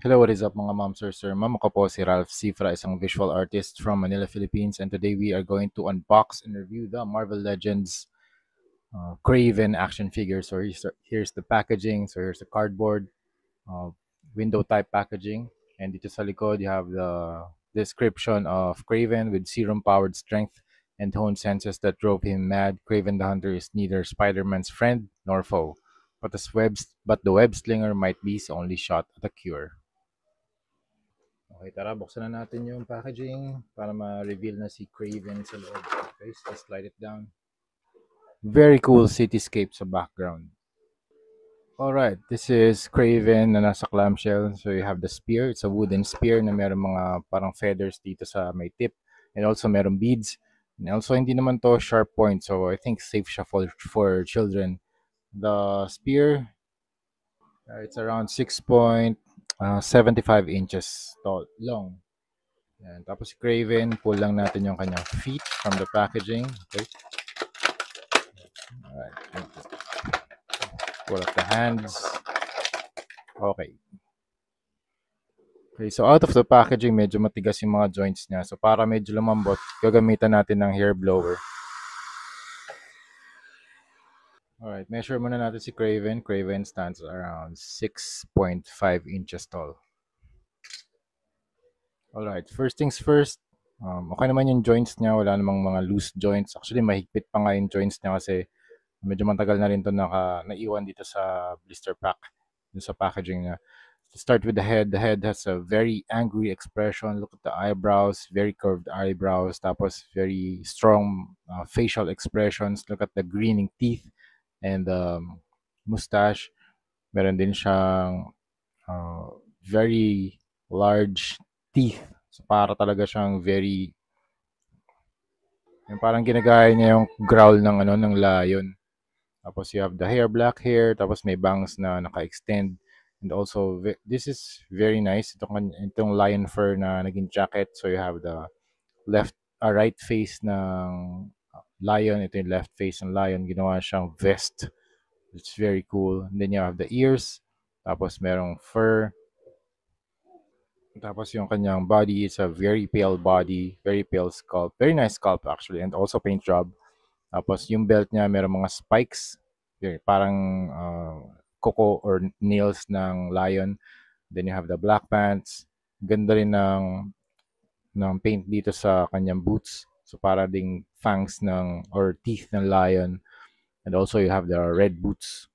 Hello, what is up mga moms or sir? Ma'am, ako po si Ralph Cifra, isang visual artist from Manila, Philippines. And today we are going to unbox and review the Marvel Legends Kraven action figure. So here's the packaging. So here's the cardboard, uh, window type packaging. And dito sa likod, you have the description of Kraven with serum powered strength and honed senses that drove him mad. Kraven the Hunter is neither Spider-Man's friend nor foe, but the web slinger might be his only shot at a cure. Okay, tara, buksan na natin yung packaging para ma-reveal na si Craven sa loob. Okay, so let's slide it down. Very cool cityscape sa background. Alright, this is Craven na nasa clamshell. So you have the spear. It's a wooden spear na meron mga parang feathers dito sa may tip. And also meron beads. And also hindi naman to sharp point. So I think safe siya for children. The spear, it's around 6.75 inches tall, long. Yan. Tapos si Craven, pull lang natin yung kanyang feet from the packaging. Okay. Alright. Pull up the hands. Okay. Okay, so out of the packaging, medyo matigas yung mga joints niya. So para medyo lumambot, gagamitan natin ng hair blower. Alright, measure muna natin si Craven. Craven stands around 6.5 inches tall. Alright, first things first, okay naman yung joints niya. Wala namang mga loose joints. Actually, mahigpit pa nga yung joints niya kasi medyo matagal na rin ito naiwan dito sa blister pack, dito sa packaging niya. To start with the head has a very angry expression. Look at the eyebrows, very curved eyebrows. Tapos very strong facial expressions. Look at the grinning teeth and mustache. Meron din siyang very large teeth. So para talaga siyang very, yung parang ginagaya niya yung growl ng lion. Tapos you have the hair, black hair, tapos may bangs na naka-extend. And also, this is very nice. Itong lion fur na naging jacket. So you have the right face ng lion. Ito yung left face ng lion. Ginawa siyang vest. It's very cool. And then you have the ears. Tapos merong fur. Tapos yung kanyang body is a very pale body. Very pale sculpt. Very nice sculpt actually. And also paint job. Tapos yung belt niya merong mga spikes. Parang kuko or nails ng lion. Then you have the black pants. Ganda rin ng paint dito sa kanyang boots. So para ding fangs or teeth ng lion. And also you have the red boots.